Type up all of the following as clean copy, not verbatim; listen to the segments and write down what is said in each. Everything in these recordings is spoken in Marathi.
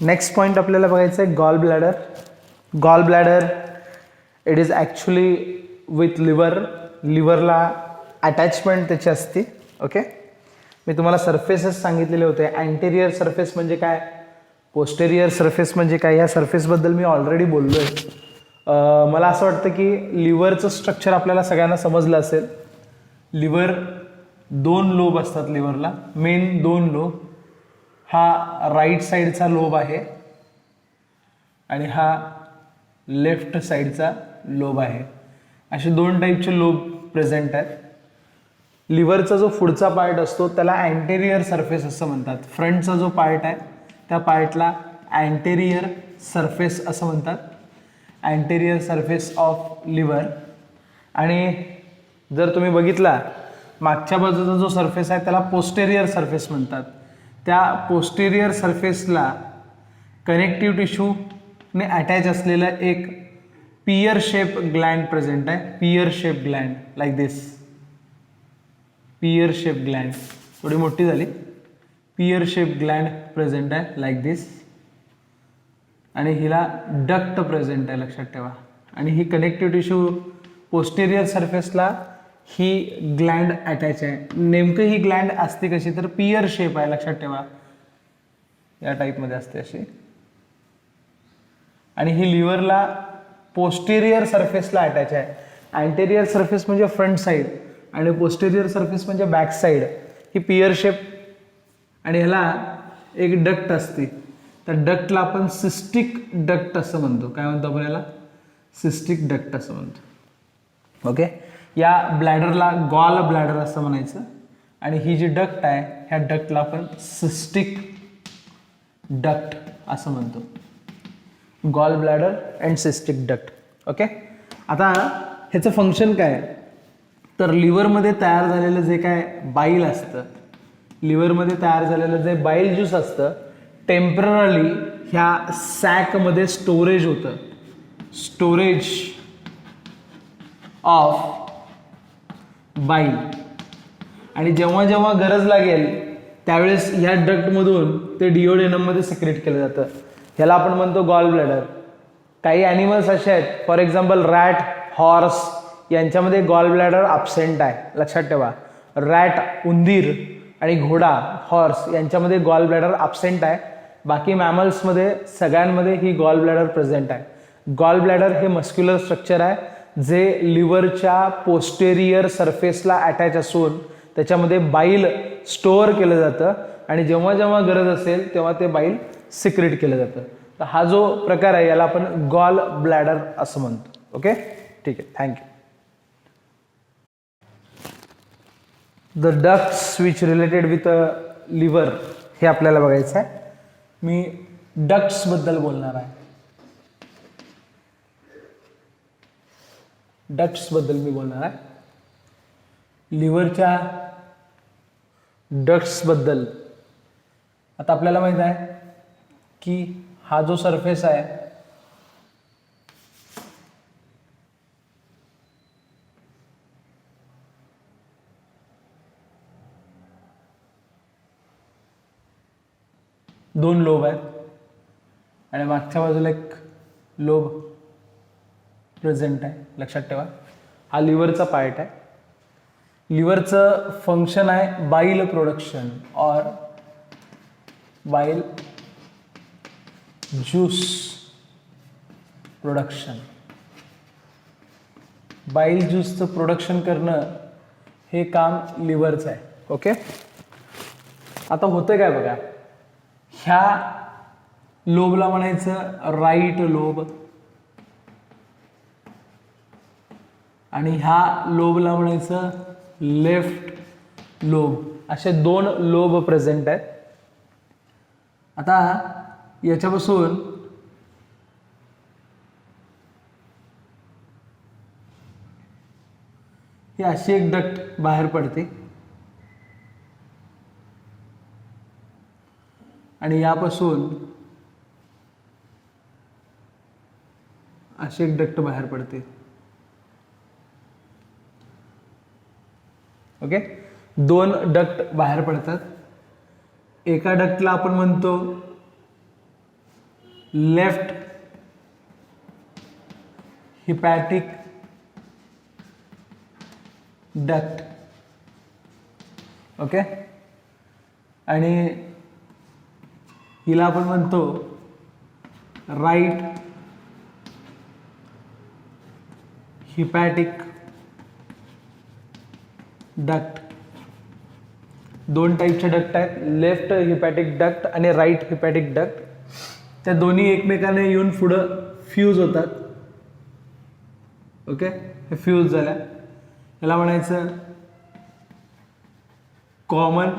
नेक्स्ट पॉईंट आपल्याला बघायचं आहे gall bladder. Gall bladder it is actually with liver. लिव्हरला अटॅचमेंट त्याची असते. ओके, मी तुम्हाला सरफेसेस सांगितलेले होते. अँटेरियर सरफेस म्हणजे काय, पोस्टेरियर सरफेस म्हणजे काय, या सरफेसबद्दल मी ऑलरेडी बोललो आहे. मला असं वाटतं की लिव्हरचं स्ट्रक्चर आपल्याला सगळ्यांना समजलं असेल. लिव्हर 2 लोब असतात लिव्हरला, मेन 2 लोब. हा राईट साईडचा लोब आहे आणि हा लेफ्ट साईडचा लोब आहे. असे 2 टाईपचे लोब प्रेझेंट आहेत. लिव्हरचा जो पुढचा पार्ट असतो त्याला अँटेरियर सरफेस असं म्हणतात. फ्रंटचा जो पार्ट आहे त्या पार्टला अँटेरियर सरफेस असं म्हणतात. Anterior surface of liver. आणि जर तुम्ही बघितला मागच्या बाजूचा जो सरफेस आहे त्याला पोस्टेरियर सरफेस म्हणतात. त्या पोस्टेरियर सरफेसला कनेक्टिव्ह टिश्यूने अटॅच असलेलं एक पियर शेप ग्लँड प्रेझेंट आहे. पियर शेप ग्लँड लाईक दिस. पियर शेप ग्लँड थोडी मोठी झाली. पियर शेप ग्लँड प्रेझेंट आहे लाईक दिस. आणि हिला डक्ट प्रेझेंट आहे, लक्षात ठेवा. आणि ही कनेक्टिव्ह टिश्यू पोस्टेरियर सरफेसला ही ग्लँड अटॅच आहे. नेमकं ही ग्लँड असते कशी तर पियर शेप आहे, लक्षात ठेवा. या टाईपमध्ये असते अशी. आणि ही लिव्हरला पोस्टेरियर सरफेसला अटॅच आहे. अँटेरियर सरफेस म्हणजे फ्रंट साईड आणि पोस्टेरियर सरफेस म्हणजे बॅक साईड. ही पियर शेप आणि ह्याला एक डक्ट असते. तर डक्टला आपण सिस्टिक डक्ट असं म्हणतो. काय म्हणतो आपण याला? सिस्टिक डक्ट असं म्हणतो. ओके, या ब्लॅडरला गॉल ब्लॅडर असं म्हणायचं. आणि ही जी डक्ट आहे ह्या डक्टला आपण सिस्टिक डक्ट असं म्हणतो. Gall bladder and cystic duct. Okay, आता ह्याचं फंक्शन काय तर लिव्हरमध्ये तयार झालेलं जे काय बाईल असतं, लिव्हरमध्ये तयार झालेलं जे बाईल ज्यूस असतं टेम्पररली ह्या सॅकमध्ये स्टोरेज होतं. स्टोरेज ऑफ बाईल. आणि जेव्हा जेव्हा गरज लागेल त्यावेळेस ह्या डक्टमधून ते डिओडेनममध्ये सिक्रेट केलं जातं. ह्याला आपण म्हणतो गॉल ब्लॅडर. काही ॲनिमल्स असे आहेत, फॉर एक्झाम्पल रॅट, हॉर्स, यांच्यामध्ये गॉल ब्लॅडर अब्सेंट आहे, लक्षात ठेवा. रॅट, उंदीर आणि घोडा, हॉर्स यांच्यामध्ये गॉल ब्लॅडर अब्सेंट आहे. बाकी मॅमल्समध्ये सगळ्यांमध्ये ही गॉल ब्लॅडर प्रेझेंट आहे. गॉल ब्लॅडर हे मस्क्युलर स्ट्रक्चर आहे जे लिव्हरच्या पोस्टेरियर सरफेसला अटॅच असून त्याच्यामध्ये बाईल स्टोअर केलं जातं आणि जेव्हा जेव्हा गरज असेल तेव्हा ते बाईल सिक्रेट केलं जातं. तर हा जो प्रकार आहे याला आपण गॉल ब्लॅडर असं म्हणतो. ओके, ठीक आहे, thank you. The ducts which related with liver हे आपल्याला बघायचं आहे. मी डक्ट्सबद्दल बोलणार आहे. डक्ट्सबद्दल मी बोलणार आहे. लिव्हरच्या डक्ट्सबद्दल आता आपल्याला माहित आहे की हा जो सरफेस आहे दोन लोब आहेत आणि मागच्या बाजूला एक लोब प्रेझेंट आहे, लक्षात ठेवा. हा लिव्हरचा पार्ट आहे. लिव्हरचं फंक्शन आहे बाईल प्रोडक्शन और बाईल ज्यूस प्रोडक्शन. बाईल ज्यूसचं प्रोडक्शन करणं हे काम लिव्हरचं आहे. ओके, आता होतं काय बघा, ह्या लोबला म्हणायचं राईट लोब आणि ह्या लोबला म्हणायचं लेफ्ट लोब. असे 2 लोब प्रेझेंट आहेत. आता याच्यापासून ही अशी एक डक्ट बाहेर पडते आणि यापासून अशी एक डक्ट बाहेर पडते. ओके, 2 डक्ट बाहेर पडतात. एका डक्टला आपण म्हणतो लेफ्ट हिपॅटिक डक्ट. ओके, आणि हिला आपण म्हणतो राईट हिपॅटिक डक्ट. दोन टाईपचे डक्ट आहेत, लेफ्ट हिपॅटिक डक्ट आणि राईट हिपॅटिक डक्ट. त्या दोन्ही एकमेकांना येऊन पुढं फ्यूज होतात. ओके, हे फ्यूज झाल्या. याला म्हणायचं कॉमन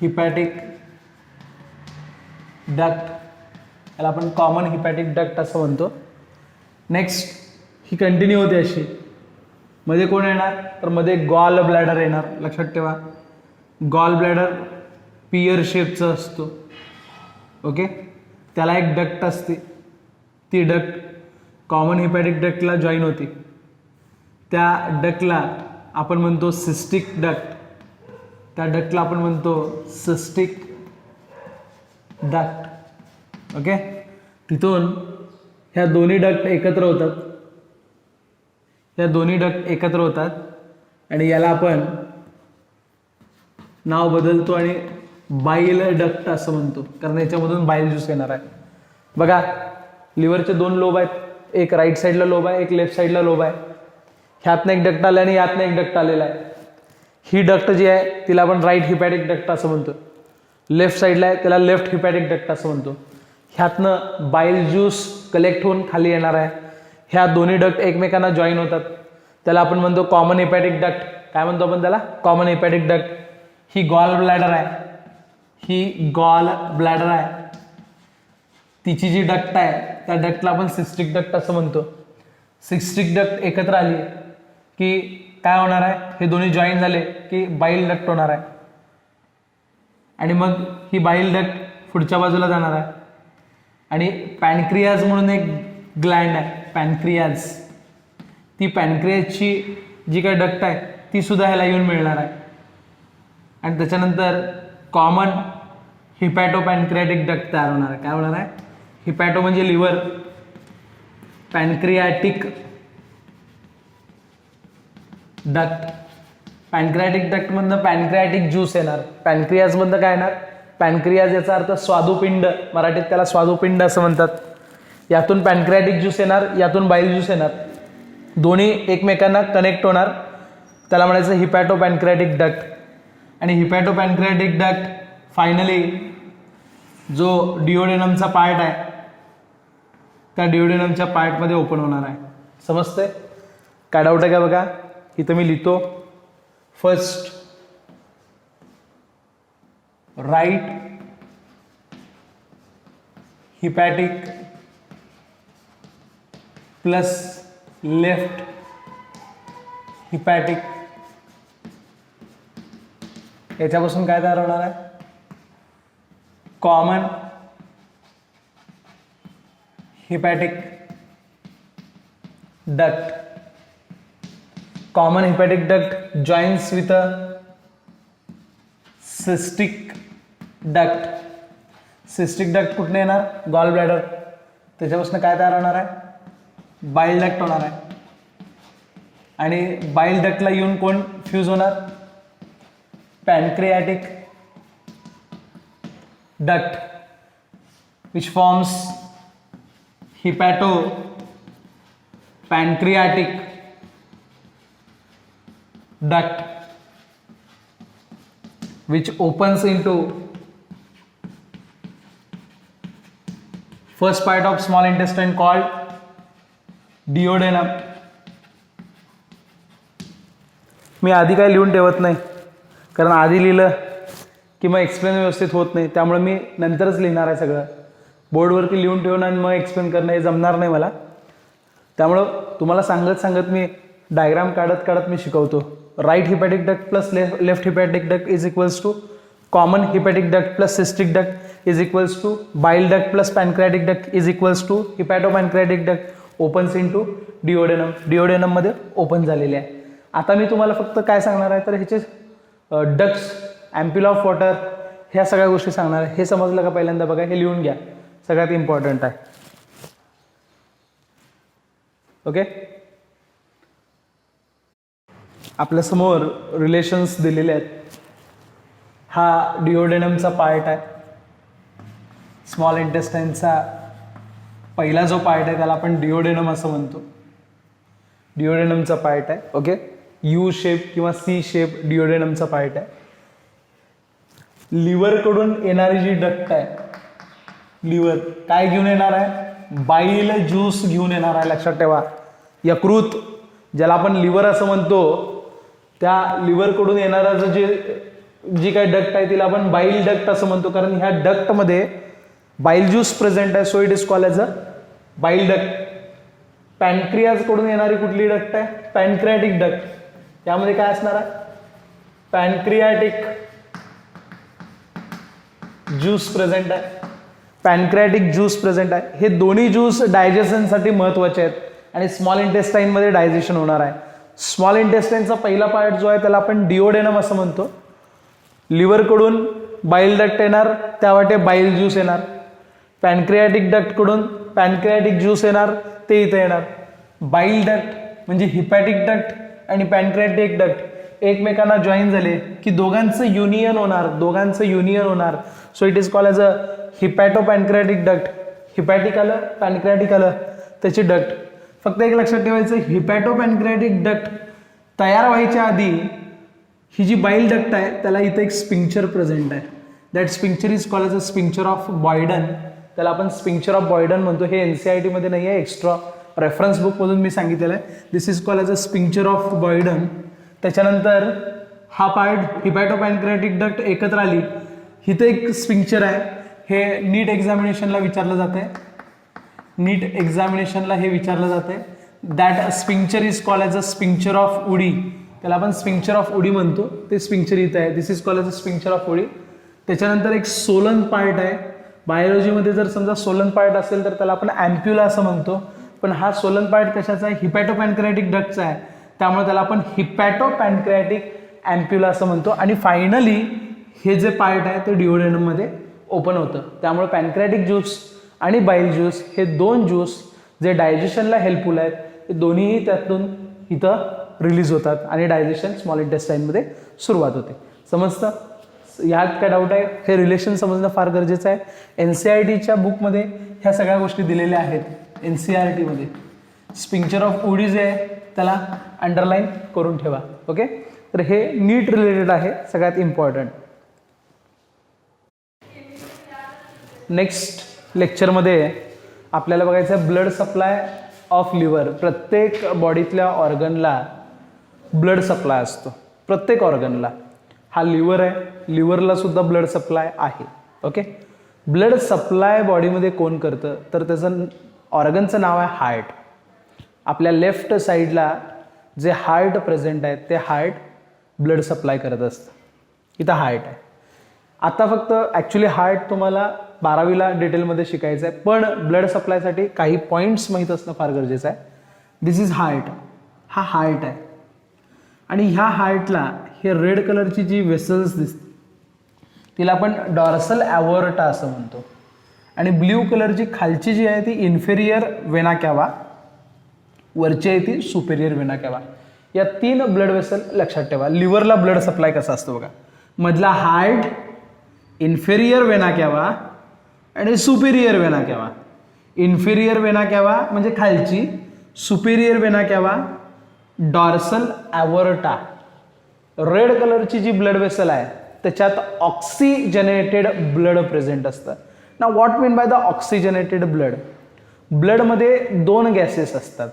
हिपॅटिक डक्ट. याला आपण कॉमन हिपॅटिक डक्ट असं म्हणतो. नेक्स्ट ही कंटिन्यू होते अशी. मध्ये कोण येणार तर मध्ये गॉल ब्लॅडर येणार. लक्षात ठेवा, गॉल ब्लॅडर पियर शेपचा असतो. ओके, त्याला एक डक्ट असते, ती डक्ट कॉमन हिपॅटिक डक्टला जॉईन होती. त्या डक्टला आपण म्हणतो सिस्टिक डक्ट. त्या डक्टला आपण म्हणतो सिस्टिक डक्ट. ओके, तिथून ह्या दोन्ही डक्ट एकत्र होतात. या दोन्ही डक्ट एकत्र होतात आणि याला आपण नाव बदलतो आणि बाईल डक्ट असं म्हणतो, कारण याच्यामधून बाईल ज्यूस येणार आहे. बघा, लिव्हरचे दोन लोब आहेत, एक राईट साईडला लोब आहे, एक लेफ्ट साईडला लोब आहे. ह्यातनं एक डक्ट आलं आणि यातनं एक डक्ट आलेला आहे. ही डक्ट जी आहे तिला आपण राईट हिपॅटिक डक्ट असं म्हणतो. लेफ्ट साईडला आहे त्याला लेफ्ट हिपॅटिक डक्ट असं म्हणतो. ह्यातनं बाईल ज्यूस कलेक्ट होऊन खाली येणार आहे. ह्या दोन्ही डक्ट एकमेकांना जॉईन होतात, त्याला आपण म्हणतो कॉमन हिपॅटिक डक्ट. काय म्हणतो आपण त्याला? Common hepatic duct. ही गॉल ब्लॅडर आहे, ही गॉल ब्लॅडर आहे. तिची जी डक्ट आहे त्या डक्टला आपण सिस्टिक डक्ट असं म्हणतो. सिस्टिक डक्ट एकत्र आली की काय होणार आहे, हे दोन्ही जॉईन झाले की बाईल डक्ट होणार आहे. आणि मग ही बाईल डक्ट पुढच्या बाजूला जाणार आहे. आणि पॅनक्रियाज म्हणून एक ग्लँड आहे, पॅनक्रियाज. ती पॅनक्रियाजची जी काही डक्ट आहे ती सुद्धा ह्याला येऊन मिळणार आहे. आणि त्याच्यानंतर कॉमन हिपॅटो पॅनक्रियाटिक डक्ट तयार होणार आहे. काय होणार आहे? हिपॅटो म्हणजे liver, pancreatic duct. Pancreatic duct मधनं पॅनक्रियाटिक ज्यूस येणार. पॅनक्रियाज मधनं काय येणार? पॅनक्रियाज याचा अर्थ स्वादुपिंड, मराठीत त्याला स्वादुपिंड असं म्हणतात. यातून पॅनक्रियाटिक ज्यूस येणार, यातून बाईल ज्यूस येणार. दोन्ही एकमेकांना कनेक्ट होणार, त्याला म्हणायचं हिपॅटो पॅनक्रियाटिक डक्ट. आणि हिपॅटो पॅनक्रियाटिक डक्ट फायनली जो डिओडेनमचा पार्ट आहे त्या डिओडेनमच्या पार्टमध्ये ओपन होणार आहे. समजतंय? काय डाऊट आहे का? बघा इथं मी लिहितो. First right hepatic plus left hepatic, याच्यापासून काय तयार होणार आहे? Common hepatic duct. Common hepatic duct joins with a cystic duct. Cystic duct कुठे येणार? Gall bladder. त्याच्यापासून काय तयार होणार आहे? बाईल डक्ट होणार आहे. आणि बाईल डक्टला येऊन कोण फ्यूज होणार? Pancreatic duct, which forms hepato pancreatic duct, which opens into first part of small intestine called duodenum. मी आधी काय लिहून ठेवत नाही, कारण आधी लिहिलं की मग एक्सप्लेन व्यवस्थित होत नाही. त्यामुळे मी नंतरच लिहिणार आहे सगळं. बोर्डवरती लिहून ठेवून आणि मग एक्सप्लेन करणं हे जमणार नाही मला. त्यामुळं तुम्हाला सांगत मी डायग्राम काढत मी शिकवतो. Right hepatic duct plus left hepatic duct is equals to common hepatic duct plus cystic duct is equals to bile duct plus pancreatic duct is equals to hepato pancreatic duct opens in to duodenum. डिओडेनममध्ये ओपन झालेले आहे. आता मी तुम्हाला फक्त काय सांगणार आहे तर ह्याचे डक्ट्स, ॲम्प्यूल ऑफ वॉटर, ह्या सगळ्या गोष्टी सांगणार आहे. हे समजलं का पहिल्यांदा बघा, हे लिहून घ्या, सगळ्यात इम्पॉर्टंट आहे. ओके, आपल्यासमोर रिलेशन्स दिलेले आहेत. हा डिओडेनमचा पार्ट आहे. स्मॉल इंटेस्टाईनचा पहिला जो पार्ट आहे त्याला आपण डिओडेनम असं म्हणतो. डिओडेनमचा पार्ट आहे. ओके, यू शेप किंवा सी शेप डिओडेनमचा पार्ट आहे. लिव्हरकडून येणारी जी डक्ट आहे, लिव्हर काय घेऊन येणार आहे? बाईल ज्यूस घेऊन येणार आहे. लक्षात ठेवा, यकृत ज्याला आपण लिव्हर असं म्हणतो, त्या लिव्हरकडून येणारा जी काही डक्ट आहे तिला आपण बाईल डक्ट असं म्हणतो, कारण ह्या डक्टमध्ये बाईल ज्यूस प्रेझेंट आहे. So it is called as अ बाईल डक्ट. पॅनक्रियाज कडून येणारी कुठली डक्ट आहे? Pancreatic duct. यामध्ये काय असणार आहे? पॅनक्रियाटिक ज्यूस प्रेझेंट आहे. पॅनक्रियाटिक ज्यूस प्रेझेंट आहे. हे दोन्ही ज्यूस डायजेशनसाठी महत्वाचे आहेत आणि स्मॉल इंटेस्टाईनमध्ये डायजेशन होणार आहे. स्मॉल इंटेस्टाईनचा पहिला पार्ट जो आहे त्याला आपण डिओडेनम असं म्हणतो. लिव्हरकडून बाईल डक्ट येणार, त्या वाटे बाईल ज्यूस येणार. पॅनक्रियाटिक डक्टकडून पॅनक्रियाटिक ज्यूस येणार, ते इथे येणार. बाईल डक्ट म्हणजे हिपॅटिक डक्ट आणि पॅनक्रियाटिक डक्ट एकमेकांना जॉईन झाले की दोघांचं युनियन होणार. So it is called as a hepato pancreatic duct. Hepatic आलं, पॅनक्रियाटिक आलं, त्याची डक्ट. फक्त एक लक्षात ठेवायचं, हिपॅटो पॅनक्रियाटिक डक्ट तयार व्हायच्या आधी ही जी बाईल डक्ट आहे त्याला इथे एक स्पिंक्चर प्रेझेंट आहे. That sphincter is called as a sphincter of बॉयडन. त्याला आपण स्पिंक्चर ऑफ बॉयडन म्हणतो. हे NCERT मध्ये नाही आहे, एक्स्ट्रा रेफरन्स बुकमधून मी सांगितलेलं आहे. This is called as a sphincter of Boyden. त्याच्यानंतर हा पार्ट हिपॅटो पॅनक्रियाटिक डक्ट एकत्र आली, इथे एक स्पिंक्चर आहे. हे नीट एक्झामिनेशनला विचारलं जात आहे. हे विचारलं जात आहे. That sphincter is called as a sphincter of उडी. त्याला आपण स्पिंक्चर ऑफ उडी म्हणतो. ते स्पिंक्चर इथं आहे. This is called as a sphincter of Oddi. त्याच्यानंतर एक सोलन पार्ट आहे. बायोलॉजीमध्ये जर समजा सोलन पार्ट असेल तर त्याला आपण ॲम्प्युला असं म्हणतो. पण हा सोलन पार्ट कशाचा आहे? हिपॅटो पॅनक्रियाटिक डक्टचा आहे. त्यामुळे त्याला आपण हिपॅटो पॅनक्रियाटिक ॲम्प्युला असं म्हणतो. आणि फायनली हे जे पार्ट आहे ते डिओडेनममध्ये ओपन होतं. त्यामुळे पॅनक्रियाटिक ज्यूस आणि बाईल ज्यूस हे दोन ज्यूस जे डायजेशनला हेल्पफुल आहेत, ते दोन्हीही त्यातून इथं रिलीज होतात आणि डायजेशन स्मॉल इंटेस्टाईनमध्ये सुरुवात होते. समजतं? यात काय डाऊट आहे? हे रिलेशन समजणं फार गरजेचं आहे. NCERTच्या बुकमध्ये ह्या सगळ्या गोष्टी दिलेल्या आहेत. NCERTमध्ये स्पिंक्चर ऑफ उडी जे आहे त्याला अंडरलाईन करून ठेवा. ओके, तर हे नीट रिलेटेड आहे, सगळ्यात इम्पॉर्टंट. नेक्स्ट लेक्चरमध्ये आपल्याला बघायचं आहे ब्लड सप्लाय ऑफ लिव्हर. प्रत्येक बॉडीतल्या ऑर्गनला ब्लड सप्लाय असतो, प्रत्येक ऑर्गनला. हा लिव्हर आहे, लिव्हरला सुद्धा ब्लड सप्लाय आहे. ओके, ब्लड सप्लाय बॉडीमध्ये कोण करतं? तर त्याचं ऑर्गनचं नाव आहे हार्ट. आपल्या लेफ्ट साईडला जे हार्ट प्रेझेंट आहे ते हार्ट ब्लड सप्लाय करत असतं. इथं हार्ट आहे. आता फक्त ॲक्च्युली हार्ट तुम्हाला 12वीला डिटेलमध्ये शिकायचं आहे, पण ब्लड सप्लायसाठी काही पॉईंट्स माहीत असणं फार गरजेचं आहे. This is heart. हा हार्ट आहे आणि ह्या हार्टला हे रेड कलरची जी वेसल्स दिसते तिला आपण डॉर्सल ॲवोर्टा असं म्हणतो. आणि ब्ल्यू कलरची खालची जी आहे ती इन्फेरियर वेना कॅवा, वरची आहे ती सुपेरियर वेना कॅवा. या 3 ब्लड वेसल लक्षात ठेवा. लिव्हरला ब्लड सप्लाय कसा असतो बघा. मधला हार्ट, इन्फेरियर वेना कॅवा आणि सुपेरियर वेना कॅवा. इन्फेरियर वेना कॅवा म्हणजे खालची, सुपेरियर वेना कॅवा डॉर्सल ॲवोर्टा. रेड कलरची जी ब्लड वेसल आहे त्याच्यात ऑक्सिजनेटेड ब्लड प्रेझेंट असतं. ना what mean by the oxygenated blood? ब्लडमध्ये 2 गॅसेस असतात,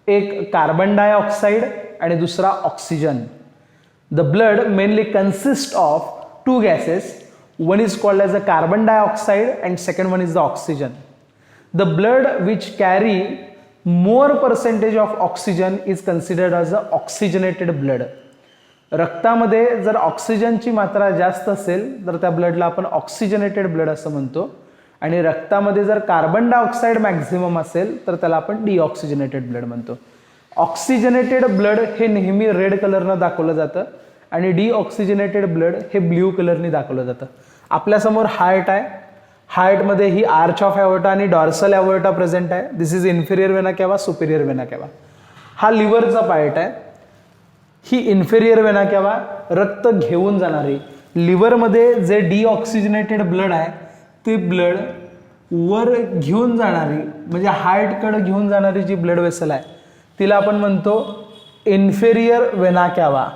एक कार्बन डायऑक्साईड आणि दुसरा oxygen. The blood mainly consist of 2 gases. One is called as a carbon dioxide and second one is the oxygen. The blood which carry more percentage of oxygen is considered as a oxygenated blood. रक्तामध्ये जर ऑक्सिजनची मात्रा जास्त असेल तर त्या ब्लडला आपण ऑक्सिजनेटेड ब्लड असं म्हणतो. आणि रक्तामध्ये जर कार्बन डायऑक्साईड मॅक्झिमम असेल तर त्याला आपण डिऑक्सिजनेटेड ब्लड म्हणतो. ऑक्सिजनेटेड ब्लड हे नेहमी रेड कलरनं दाखवलं जातं आणि डिऑक्सिजनेटेड ब्लड हे ब्ल्यू कलरने दाखवलं जातं. आपल्यासमोर हार्ट आहे, हार्टमध्ये ही आर्च ऑफ ॲओर्टा आणि डॉर्सल ॲओर्टा प्रेझेंट आहे. This is inferior vena cava, superior vena cava. हा लिव्हरचा पार्ट आहे. ही इन्फेरियर वेना केवा, रक्त घेऊन जाणारी. लिव्हरमध्ये जे डिऑक्सिजनेटेड ब्लड आहे ते ब्लड वर घेऊन जाणारी, म्हणजे हार्टकडे घेऊन जाणारी जी ब्लड वेसल आहे तिला आपण म्हणतो इन्फेरियर वेना केवा.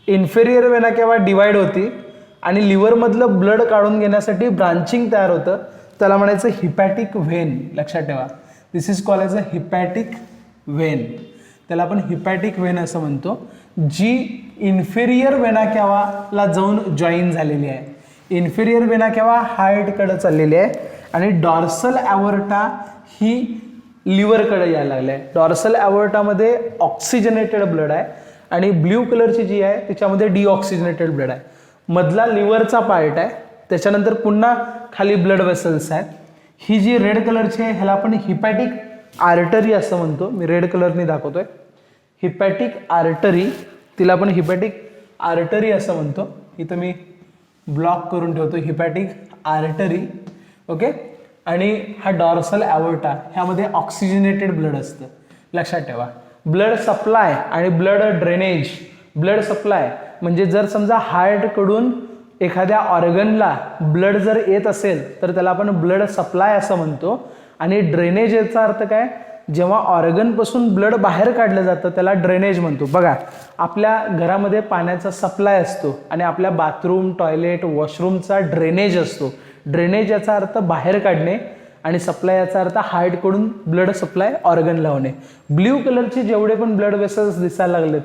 इन्फेरियर वेना केवा डिवाइड होती आणि लिव्हरमधलं ब्लड काढून घेण्यासाठी ब्रांचिंग तयार होतं, त्याला म्हणायचं हिपॅटिक व्हेन. लक्षात ठेवा, this is called as a hepatic vein. त्याला आपण हिपॅटिक व्हेन असं म्हणतो, जी इन्फेरियर वेना केवाला जाऊन जॉईन झालेली आहे. इन्फेरियर वेना केवा हार्टकडे चाललेली आहे आणि डॉर्सल ॲओर्टा ही लिव्हरकडे यायला लागले आहे. डॉर्सल ॲओर्टामध्ये ऑक्सिजनेटेड ब्लड आहे आणि ब्ल्यू कलरची जी आहे त्याच्यामध्ये डिऑक्सिजनेटेड ब्लड आहे. मधला लिव्हरचा पार्ट आहे, त्याच्यानंतर पुन्हा खाली ब्लड वेसल्स आहेत. ही जी रेड कलरची आहे ह्याला आपण हिपॅटिक आर्टरी असं म्हणतो. मी रेड कलरनी दाखवतोय. हिपॅटिक आर्टरी, तिला आपण हिपॅटिक आर्टरी असं म्हणतो. इथं मी ब्लॉक करून ठेवतो हिपॅटिक आर्टरी. ओके. आणि हा डॉर्सल ॲओर्टा, ह्यामध्ये ऑक्सिजनेटेड ब्लड असतं. लक्षात ठेवा, ब्लड सप्लाय आणि ब्लड ड्रेनेज. ब्लड सप्लाय म्हणजे जर समजा हार्टकडून एखाद्या ऑर्गनला ब्लड जर येत असेल तर त्याला आपण ब्लड सप्लाय असं म्हणतो. आणि ड्रेनेज याचा अर्थ काय, जेव्हा ऑर्गनपासून ब्लड बाहेर काढलं जातं त्याला ड्रेनेज म्हणतो. बघा, आपल्या घरामध्ये पाण्याचा सप्लाय असतो आणि आपल्या बाथरूम, टॉयलेट, वॉशरूमचा ड्रेनेज असतो. ड्रेनेज याचा अर्थ बाहेर काढणे आणि सप्लाय याचा अर्थ हार्टकडून ब्लड सप्लाय ऑर्गनला होणे. ब्ल्यू कलरचे जेवढे पण ब्लड वेसल्स दिसायला लागलेत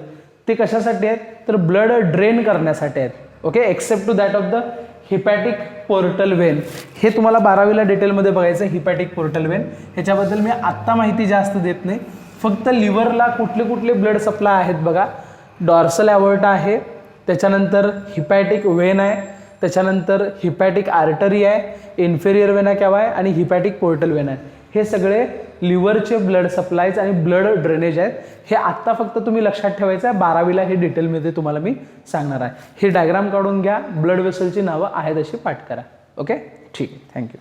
ते कशासाठी आहेत, तर ब्लड ड्रेन करण्यासाठी आहेत. Okay, except to that of the hepatic portal vein. हे तुम्हाला 12वीला डिटेलमध्ये बघायचं हिपॅटिक पोर्टल व्हेन. ह्याच्याबद्दल मी आत्ता माहिती जास्त देत नाही. फक्त लिव्हरला कुठले कुठले ब्लड सप्लाय आहेत बघा. डॉर्सल ॲओर्टा आहे, त्याच्यानंतर हिपॅटिक व्हेन आहे, त्याच्यानंतर हिपॅटिक आर्टरी आहे, इन्फेरियर वेना केवा आहे आणि हिपॅटिक पोर्टल व्हेन आहे. हे सगळे लिव्हरचे ब्लड सप्लायज आणि ब्लड ड्रेनेज आहेत. हे आत्ता फक्त तुम्ही लक्षात ठेवायचं आहे. 12वीला हे डिटेलमध्ये तुम्हाला मी सांगणार आहे. हे डायग्राम काढून घ्या, ब्लड वेसलची नावं आहेत अशी पाठ करा. ओके, ठीक आहे, थँक्यू.